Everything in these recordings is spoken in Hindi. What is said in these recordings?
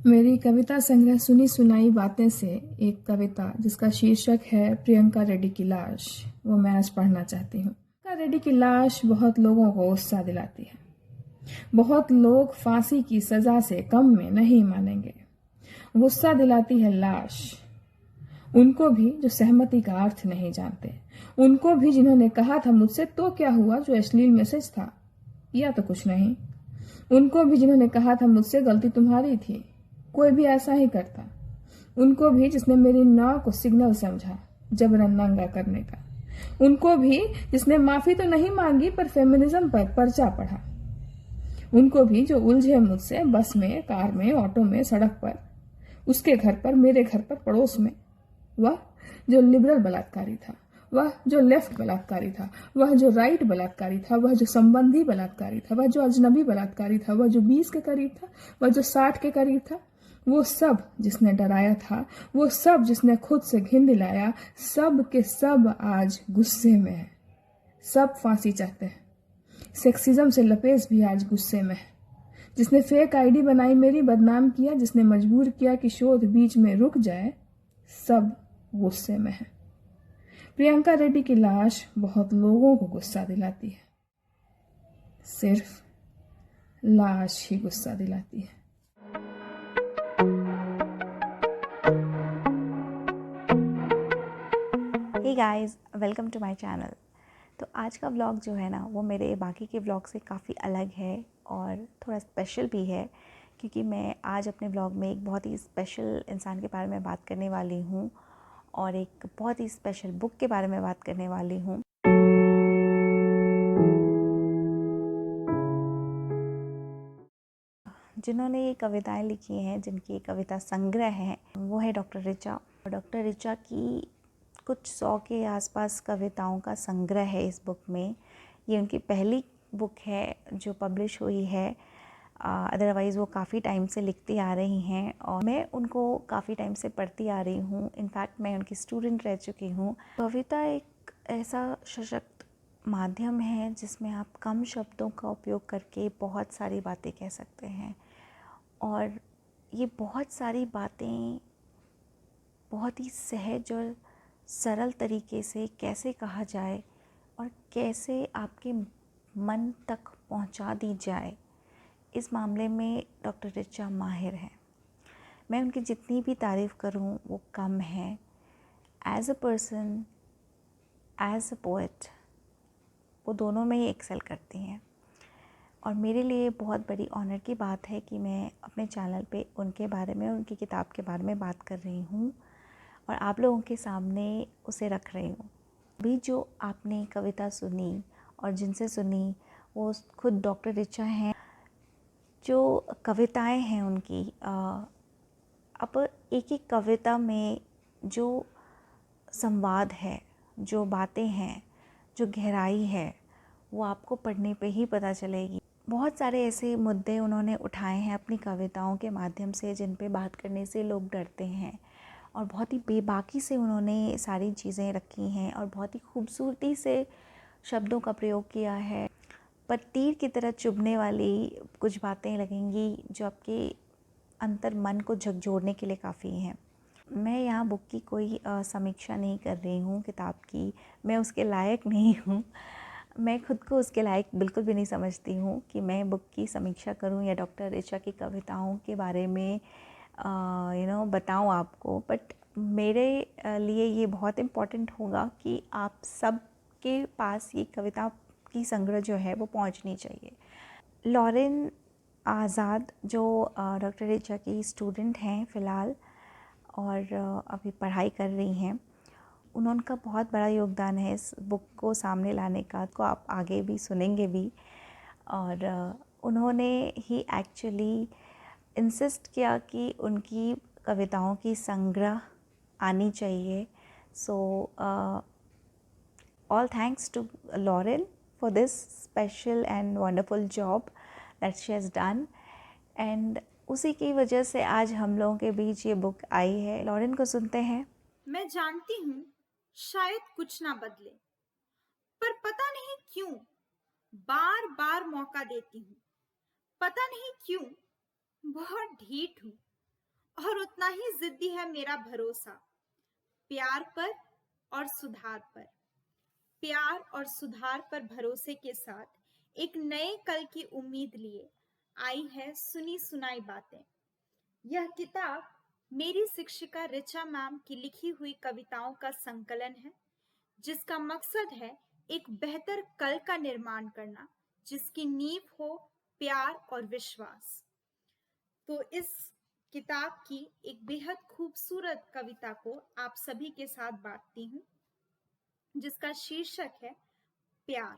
मेरी कविता संग्रह सुनी सुनाई बातें से एक कविता जिसका शीर्षक है प्रियंका रेड्डी की लाश, वो मैं आज पढ़ना चाहती हूँ। प्रियंका रेड्डी की लाश बहुत लोगों को गुस्सा दिलाती है। बहुत लोग फांसी की सजा से कम में नहीं मानेंगे। गुस्सा दिलाती है लाश उनको भी जो सहमति का अर्थ नहीं जानते, उनको भी जिन्होंने कहा था मुझसे तो क्या हुआ जो अश्लील मैसेज था या तो कुछ नहीं, उनको भी जिन्होंने कहा था मुझसे गलती तुम्हारी थी, कोई भी ऐसा ही करता, उनको भी जिसने मेरी नाव को सिग्नल समझा जबरन नंगा करने का, उनको भी जिसने माफी तो नहीं मांगी पर फेमिनिज्म पर पर्चा पढ़ा, उनको भी जो उलझे मुझसे बस में, कार में, ऑटो में, सड़क पर, उसके घर पर, मेरे घर पर, पड़ोस में, वह जो लिबरल बलात्कारी था, वह जो लेफ्ट बलात्कारी था, वह जो राइट बलात्कारी था, वह जो संबंधी बलात्कारी था, वह जो अजनबी बलात्कारी था, वह जो 20 के करीब था, वह जो 60 के करीब था, वो सब जिसने डराया था, वो सब जिसने खुद से घिन दिलाया, सब के सब आज गुस्से में है। सब फांसी चाहते हैं। सेक्सिज्म से लपेज भी आज गुस्से में है। जिसने फेक आईडी बनाई मेरी बदनाम किया, जिसने मजबूर किया कि शोध बीच में रुक जाए, सब गुस्से में है। प्रियंका रेड्डी की लाश बहुत लोगों को गुस्सा दिलाती है, सिर्फ लाश ही गुस्सा दिलाती है। Hey guys, welcome to my channel. तो आज का व्लॉग जो है ना, वो मेरे बाकी के व्लॉग से काफ़ी अलग है और थोड़ा स्पेशल भी है, क्योंकि मैं आज अपने व्लॉग में एक बहुत ही स्पेशल इंसान के बारे में बात करने वाली हूँ और एक बहुत ही स्पेशल बुक के बारे में बात करने वाली हूँ। जिन्होंने ये कविताएं लिखी हैं, जिनकी कविता संग्रह है, वो है डॉक्टर ऋचा। डॉक्टर ऋचा की कुछ 100 के आसपास कविताओं का संग्रह है इस बुक में। ये उनकी पहली बुक है जो पब्लिश हुई है। अदरवाइज़ वो काफ़ी टाइम से लिखती आ रही हैं और मैं उनको काफ़ी टाइम से पढ़ती आ रही हूँ। इनफैक्ट मैं उनकी स्टूडेंट रह चुकी हूँ। कविता एक ऐसा सशक्त माध्यम है जिसमें आप कम शब्दों का उपयोग करके बहुत सारी बातें कह सकते हैं, और ये बहुत सारी बातें बहुत ही सहज और सरल तरीके से कैसे कहा जाए और कैसे आपके मन तक पहुंचा दी जाए, इस मामले में डॉक्टर ऋचा माहिर हैं। मैं उनकी जितनी भी तारीफ़ करूं वो कम है। As a person, as a poet, वो दोनों में ही एक्सेल करती हैं और मेरे लिए बहुत बड़ी ऑनर की बात है कि मैं अपने चैनल पे उनके बारे में, उनकी किताब के बारे में बात कर रही हूँ और आप लोगों के सामने उसे रख रही हूँ। अभी जो आपने कविता सुनी और जिनसे सुनी वो खुद डॉक्टर ऋचा हैं। जो कविताएं हैं उनकी, अब एक एक कविता में जो संवाद है, जो बातें हैं, जो गहराई है, वो आपको पढ़ने पे ही पता चलेगी। बहुत सारे ऐसे मुद्दे उन्होंने उठाए हैं अपनी कविताओं के माध्यम से जिन पे बात करने से लोग डरते हैं, और बहुत ही बेबाकी से उन्होंने सारी चीज़ें रखी हैं और बहुत ही खूबसूरती से शब्दों का प्रयोग किया है। पर तीर की तरह चुभने वाली कुछ बातें लगेंगी जो आपके अंतर मन को झकझोरने के लिए काफ़ी हैं। मैं यहाँ बुक की कोई समीक्षा नहीं कर रही हूँ किताब की, मैं उसके लायक नहीं हूँ। मैं खुद को उसके लायक बिल्कुल भी नहीं समझती हूँ कि मैं बुक की समीक्षा करूँ या डॉक्टर ऋचा की कविताओं के बारे में बताऊँ आपको। बट मेरे लिए ये बहुत इम्पॉर्टेंट होगा कि आप सब के पास ये कविता की संग्रह जो है वो पहुंचनी चाहिए। लॉरेन आज़ाद जो डॉक्टर ऋचा की स्टूडेंट हैं फ़िलहाल और अभी पढ़ाई कर रही हैं, उनका बहुत बड़ा योगदान है इस बुक को सामने लाने का, को आप आगे भी सुनेंगे भी। और उन्होंने ही एक्चुअली इंसिस्ट किया कि उनकी कविताओं की संग्रह आनी चाहिए। सो all thanks to Lauren for this special and wonderful job that she has done, and उसी की वजह से आज हम लोगों के बीच ये बुक आई है। लॉरेन को सुनते हैं। मैं जानती हूँ शायद कुछ ना बदले, पर पता नहीं क्यों बार बार मौका देती हूँ। पता नहीं क्यों बहुत ढीठ हूँ। और उतना ही जिद्दी है मेरा भरोसा प्यार पर और सुधार पर। प्यार और सुधार पर भरोसे के साथ एक नए कल की उम्मीद लिए आई है सुनी सुनाई बातें। यह किताब मेरी शिक्षिका ऋचा मैम की लिखी हुई कविताओं का संकलन है, जिसका मकसद है एक बेहतर कल का निर्माण करना, जिसकी नींव हो प्यार और विश्वास। तो इस किताब की एक बेहद खूबसूरत कविता को आप सभी के साथ बांटती हूँ, जिसका शीर्षक है प्यार।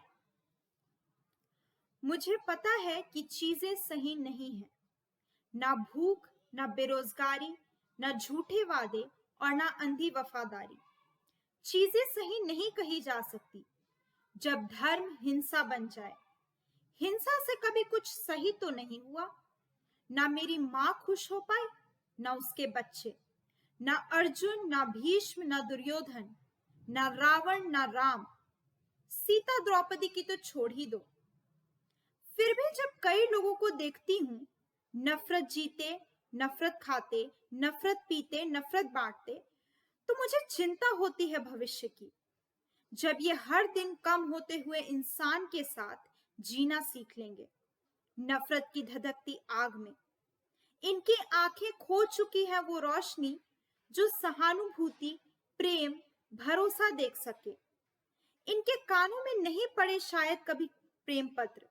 मुझे पता है कि चीजें सही नहीं हैं, ना भूख, ना बेरोजगारी, ना झूठे वादे और ना अंधी वफादारी। चीजें सही नहीं कही जा सकती जब धर्म हिंसा बन जाए। हिंसा से कभी कुछ सही तो नहीं हुआ। ना मेरी माँ खुश हो पाई, ना उसके बच्चे, ना अर्जुन, ना भीष्म, ना दुर्योधन, ना रावण, ना राम। सीता द्रौपदी की तो छोड़ ही दो। फिर भी जब कई लोगों को देखती हूँ, नफरत जीते, नफरत खाते, नफरत पीते, नफरत बांटते, तो मुझे चिंता होती है भविष्य की, जब ये हर दिन कम होते हुए इंसान के साथ जीना सीख लेंगे, नफरत की धधकती आग में। इनकी आंखें खो चुकी है वो रोशनी जो सहानुभूति, प्रेम, भरोसा देख सके। इनके कानों में नहीं पड़े शायद कभी प्रेम पत्र,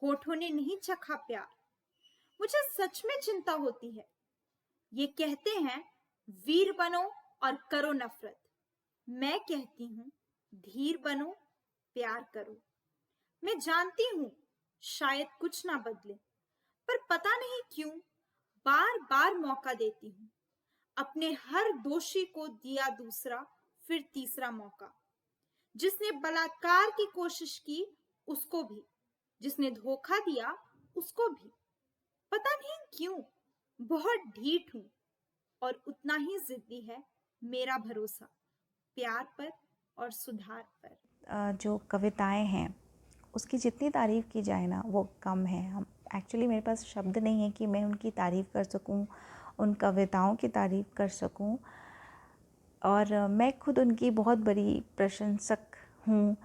होठों ने नहीं चखा प्यार। मुझे सच में चिंता होती है। ये कहते हैं वीर बनो और करो नफरत। मैं कहती हूँ धीर बनो, प्यार करो। मैं जानती हूँ शायद कुछ ना बदले, पर पता नहीं क्यों बार बार मौका देती हूँ। अपने हर दोषी को दिया दूसरा, फिर तीसरा मौका। जिसने बलात्कार की कोशिश की उसको भी, जिसने धोखा दिया उसको भी। पता नहीं क्यों बहुत ढीठ हूं और उतना ही जिद्दी है मेरा भरोसा प्यार पर और सुधार पर। जो कविताएं हैं उसकी जितनी तारीफ़ की जाए ना वो कम है। हम एक्चुअली मेरे पास शब्द नहीं है कि मैं उनकी तारीफ़ कर सकूं, उन कविताओं की तारीफ़ कर सकूं। और मैं खुद उनकी बहुत बड़ी प्रशंसक हूँ,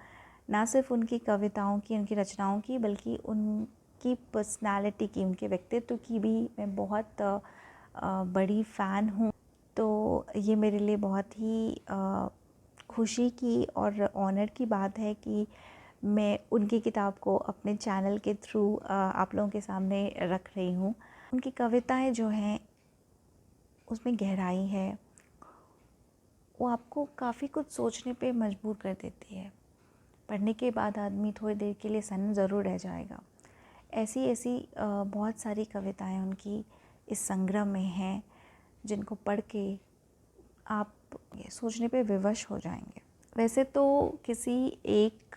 ना सिर्फ उनकी कविताओं की, उनकी रचनाओं की, बल्कि उनकी पर्सनालिटी की, उनके व्यक्तित्व की भी मैं बहुत बड़ी फ़ैन हूँ। तो ये मेरे लिए बहुत ही खुशी की और ऑनर की बात है कि मैं उनकी किताब को अपने चैनल के थ्रू आप लोगों के सामने रख रही हूँ। उनकी कविताएं जो हैं उसमें गहराई है, वो आपको काफ़ी कुछ सोचने पे मजबूर कर देती है। पढ़ने के बाद आदमी थोड़ी देर के लिए सन्न ज़रूर रह जाएगा। ऐसी ऐसी बहुत सारी कविताएं उनकी इस संग्रह में हैं जिनको पढ़ के आप ये सोचने पे विवश हो जाएंगे। वैसे तो किसी एक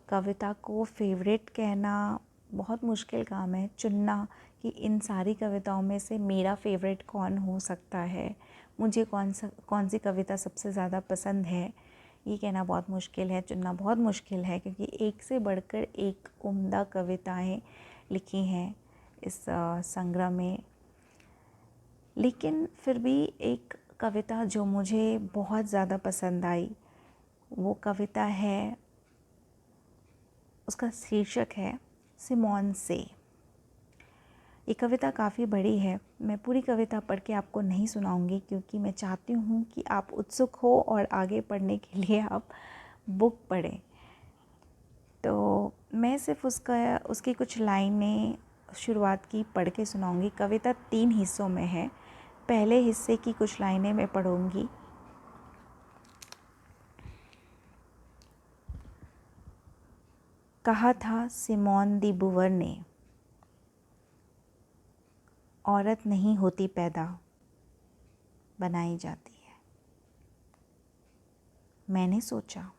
कविता को फेवरेट कहना बहुत मुश्किल काम है, चुनना कि इन सारी कविताओं में से मेरा फेवरेट कौन हो सकता है, मुझे कौन सी कविता सबसे ज़्यादा पसंद है, ये कहना बहुत मुश्किल है, चुनना बहुत मुश्किल है, क्योंकि एक से बढ़कर एक उम्दा कविताएं लिखी हैं इस संग्रह में। लेकिन फिर भी एक कविता जो मुझे बहुत ज़्यादा पसंद आई, वो कविता है, उसका शीर्षक है सिमोन से। ये कविता काफ़ी बड़ी है, मैं पूरी कविता पढ़ के आपको नहीं सुनाऊंगी क्योंकि मैं चाहती हूँ कि आप उत्सुक हो और आगे पढ़ने के लिए आप बुक पढ़ें। तो मैं सिर्फ उसकी कुछ लाइनें शुरुआत की पढ़ के सुनाऊंगी। कविता 3 हिस्सों में है। पहले हिस्से की कुछ लाइनें मैं पढ़ूंगी। कहा था सिमोन दी बुवर ने, औरत नहीं होती पैदा, बनाई जाती है। मैंने सोचा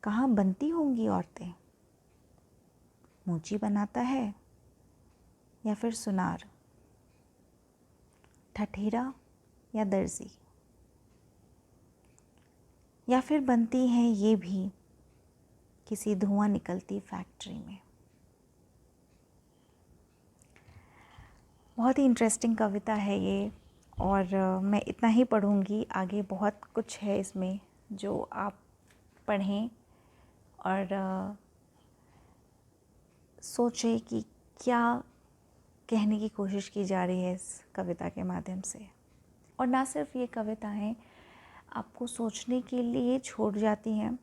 कहाँ बनती होंगी औरतें, मूची बनाता है या फिर सुनार, ठठेरा या दर्जी, या फिर बनती हैं ये भी किसी धुआं निकलती फैक्ट्री में। बहुत ही इंटरेस्टिंग कविता है ये, और मैं इतना ही पढ़ूँगी, आगे बहुत कुछ है इसमें जो आप पढ़ें और सोचें कि क्या कहने की कोशिश की जा रही है इस कविता के माध्यम से। और ना सिर्फ ये कविताएं आपको सोचने के लिए छोड़ जाती हैं,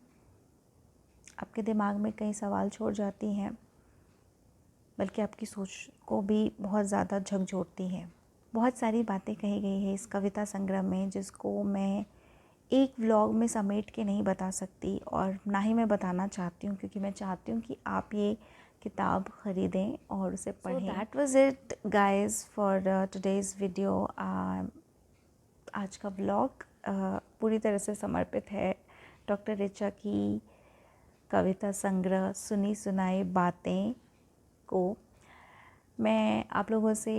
आपके दिमाग में कई सवाल छोड़ जाती हैं, बल्कि आपकी सोच को भी बहुत ज़्यादा झकझोरती हैं। बहुत सारी बातें कही गई है इस कविता संग्रह में, जिसको मैं एक व्लॉग में समेट के नहीं बता सकती, और ना ही मैं बताना चाहती हूँ, क्योंकि मैं चाहती हूँ कि आप ये किताब ख़रीदें और उसे पढ़ें। So that was it guys for today's video। आज का व्लॉग पूरी तरह से समर्पित है डॉक्टर ऋचा की कविता संग्रह सुनी सुनाई बातें को। मैं आप लोगों से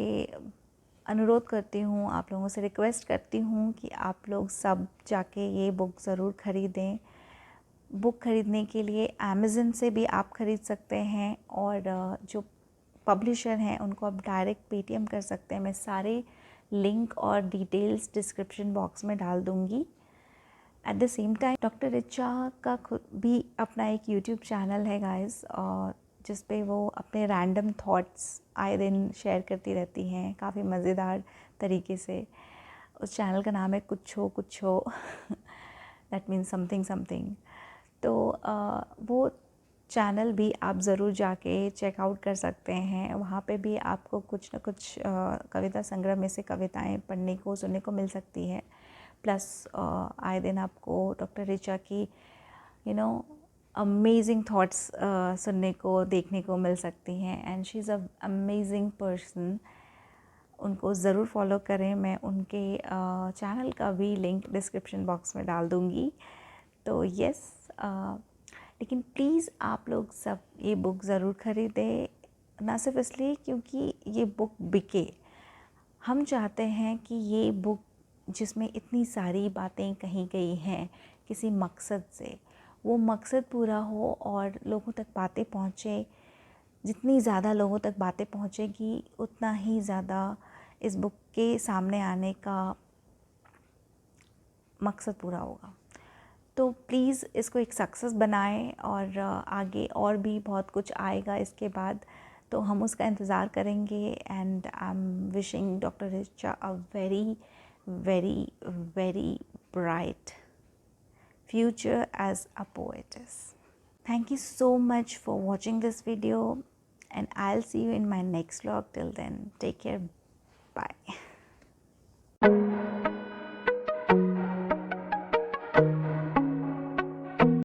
अनुरोध करती हूँ, आप लोगों से रिक्वेस्ट करती हूँ कि आप लोग सब जाके ये बुक ज़रूर ख़रीदें। बुक ख़रीदने के लिए अमेज़न से भी आप ख़रीद सकते हैं, और जो पब्लिशर हैं उनको आप डायरेक्ट पेटीएम कर सकते हैं। मैं सारे लिंक और डिटेल्स डिस्क्रिप्शन बॉक्स में डाल दूँगी। At the same time doctor Richa का खुद भी अपना एक यूट्यूब चैनल है गाइस, और जिस पे वो अपने रैंडम थॉट्स आए दिन शेयर करती रहती हैं काफ़ी मज़ेदार तरीके से। उस चैनल का नाम है कुछ हो दैट मीन्स समथिंग समथिंग। तो वो चैनल भी आप ज़रूर जाके चेकआउट कर सकते हैं। वहाँ पे भी आपको कुछ न कुछ कविता संग्रह में से कविताएं पढ़ने को सुनने को मिल सकती है। प्लस आए दिन आपको डॉक्टर ऋचा की अमेजिंग थॉट्स सुनने को देखने को मिल सकती हैं। And she is a amazing person. उनको ज़रूर फॉलो करें। मैं उनके चैनल का भी लिंक डिस्क्रिप्शन बॉक्स में डाल दूँगी। तो यस, लेकिन प्लीज़ आप लोग सब ये बुक ज़रूर ख़रीदें, ना सिर्फ इसलिए क्योंकि ये बुक बिके। हम चाहते हैं कि ये बुक जिसमें इतनी सारी बातें कही गई हैं किसी मकसद से, वो मकसद पूरा हो और लोगों तक बातें पहुँचे। जितनी ज़्यादा लोगों तक बातें पहुँचेगी उतना ही ज़्यादा इस बुक के सामने आने का मकसद पूरा होगा। तो प्लीज़ इसको एक सक्सेस बनाएं, और आगे और भी बहुत कुछ आएगा इसके बाद, तो हम उसका इंतज़ार करेंगे। And I am wishing doctor Richa a very very very bright future as a poetess. Thank you so much for watching this video, and I'll see you in my next vlog. Till then, take care. Bye.